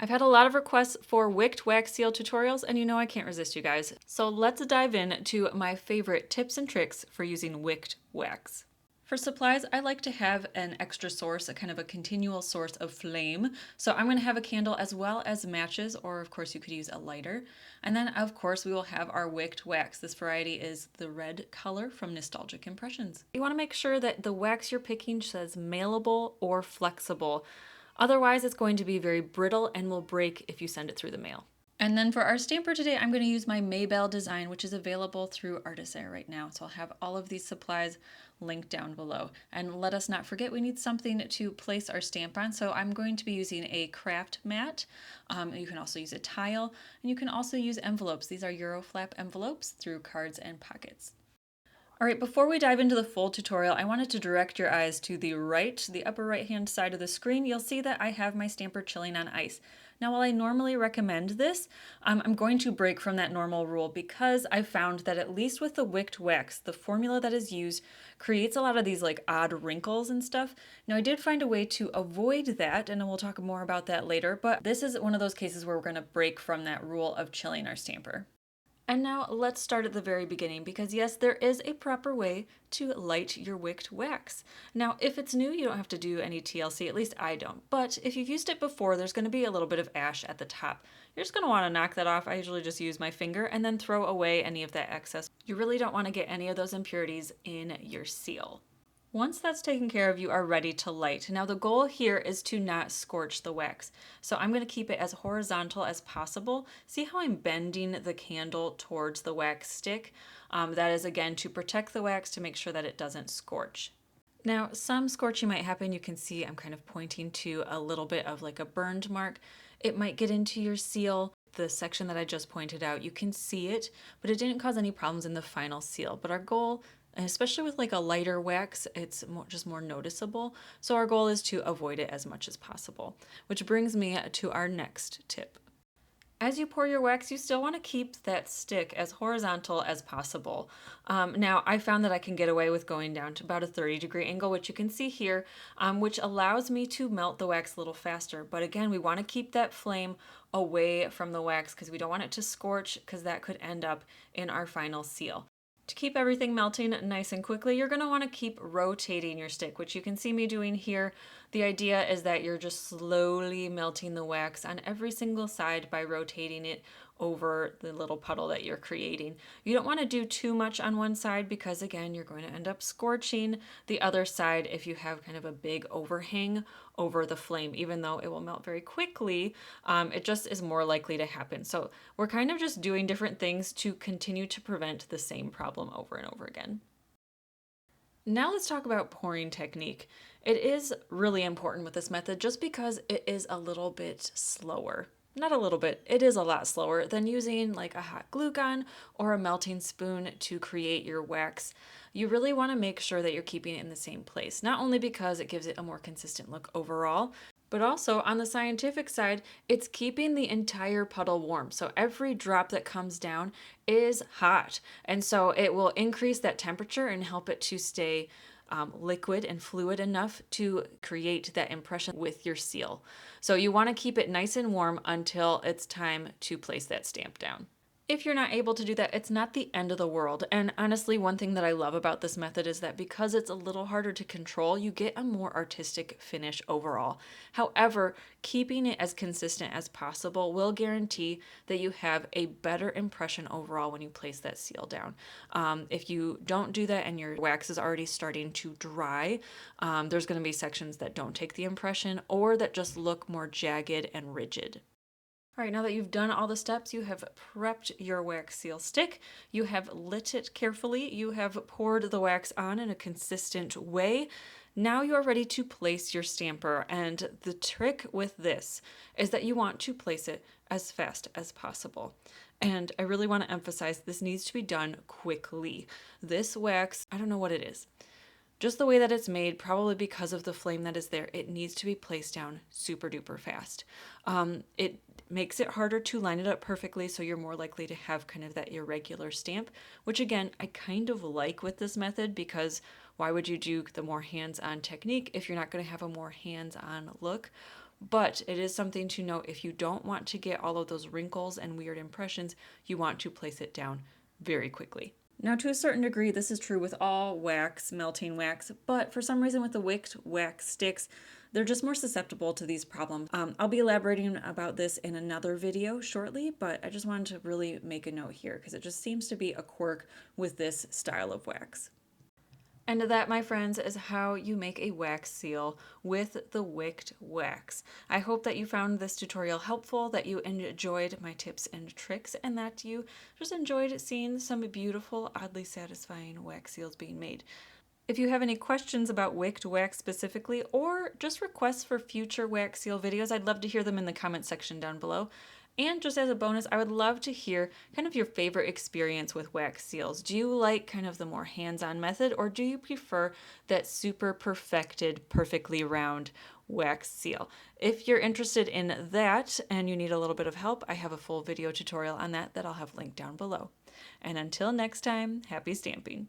I've had a lot of requests for wicked wax seal tutorials, and you know I can't resist you guys. So let's dive in to my favorite tips and tricks for using wicked wax. For supplies, I like to have an extra source, a kind of a continual source of flame. So I'm going to have a candle as well as matches, or of course you could use a lighter. And then of course we will have our wicked wax. This variety is the red color from Nostalgic Impressions. You want to make sure that the wax you're picking says mailable or flexible. Otherwise, it's going to be very brittle and will break if you send it through the mail. And then for our stamper today, I'm going to use my Maybelle design, which is available through Artisair right now. So I'll have all of these supplies linked down below. And let us not forget, we need something to place our stamp on. So I'm going to be using a craft mat. You can also use a tile, and you can also use envelopes. These are Euroflap envelopes through Cards and Pockets. All right, before we dive into the full tutorial, I wanted to direct your eyes to the right, the upper right-hand side of the screen. You'll see that I have my stamper chilling on ice. Now, while I normally recommend this, I'm going to break from that normal rule because I found that at least with the wicked wax, the formula that is used creates a lot of these like odd wrinkles and stuff. Now, I did find a way to avoid that, and we'll talk more about that later, but this is one of those cases where we're going to break from that rule of chilling our stamper. And now let's start at the very beginning because yes, there is a proper way to light your wicked wax. Now, if it's new, you don't have to do any TLC, at least I don't. But if you've used it before, there's going to be a little bit of ash at the top. You're just going to want to knock that off. I usually just use my finger and then throw away any of that excess. You really don't want to get any of those impurities in your seal. Once that's taken care of, you are ready to light. Now the goal here is to not scorch the wax. So I'm going to keep it as horizontal as possible. See how I'm bending the candle towards the wax stick? That is again to protect the wax to make sure that it doesn't scorch. Now some scorching might happen. You can see I'm kind of pointing to a little bit of like a burned mark. It might get into your seal. The section that I just pointed out, you can see it, but it didn't cause any problems in the final seal. But our goal, and especially with like a lighter wax, it's just more noticeable. So our goal is to avoid it as much as possible, which brings me to our next tip. As you pour your wax, you still want to keep that stick as horizontal as possible. Now, I found that I can get away with going down to about a 30-degree angle, which you can see here, which allows me to melt the wax a little faster. But again, we want to keep that flame away from the wax because we don't want it to scorch because that could end up in our final seal. To keep everything melting nice and quickly, you're going to want to keep rotating your stick, which you can see me doing here. The idea is that you're just slowly melting the wax on every single side by rotating it over the little puddle that you're creating. You don't want to do too much on one side because again, you're going to end up scorching the other side if you have kind of a big overhang over the flame. Even though it will melt very quickly, it just is more likely to happen. So we're kind of just doing different things to continue to prevent the same problem over and over again. Now let's talk about pouring technique. It is really important with this method just because it is a little bit slower. Not a little bit, it is a lot slower than using like a hot glue gun or a melting spoon to create your wax. You really want to make sure that you're keeping it in the same place, not only because it gives it a more consistent look overall, but also on the scientific side, it's keeping the entire puddle warm. So every drop that comes down is hot. And so it will increase that temperature and help it to stay liquid and fluid enough to create that impression with your seal. So you want to keep it nice and warm until it's time to place that stamp down. If you're not able to do that, it's not the end of the world. And honestly, one thing that I love about this method is that because it's a little harder to control, you get a more artistic finish overall. However, keeping it as consistent as possible will guarantee that you have a better impression overall when you place that seal down. If you don't do that and your wax is already starting to dry, there's going to be sections that don't take the impression or that just look more jagged and rigid. All right, now that you've done all the steps, you have prepped your wax seal stick, you have lit it carefully, you have poured the wax on in a consistent way. Now you are ready to place your stamper, and the trick with this is that you want to place it as fast as possible. And I really want to emphasize this needs to be done quickly. This wax, I don't know what it is. Just the way that it's made, probably because of the flame that is there, it needs to be placed down super duper fast. It makes it harder to line it up perfectly, so you're more likely to have kind of that irregular stamp, which again, I kind of like with this method because why would you do the more hands-on technique if you're not going to have a more hands-on look? but it is something to note if you don't want to get all of those wrinkles and weird impressions, you want to place it down very quickly. Now, to a certain degree, this is true with all wax, melting wax, but for some reason with the wicked wax sticks, they're just more susceptible to these problems. I'll be elaborating about this in another video shortly, but I just wanted to really make a note here because it just seems to be a quirk with this style of wax. And that, my friends, is how you make a wax seal with the wicked wax. I hope that you found this tutorial helpful, that you enjoyed my tips and tricks, and that you just enjoyed seeing some beautiful, oddly satisfying wax seals being made. If you have any questions about wicked wax specifically, or just requests for future wax seal videos, I'd love to hear them in the comment section down below. And just as a bonus, I would love to hear kind of your favorite experience with wax seals. Do you like kind of the more hands-on method, or do you prefer that super perfected, perfectly round wax seal? If you're interested in that and you need a little bit of help, I have a full video tutorial on that I'll have linked down below. And until next time, happy stamping.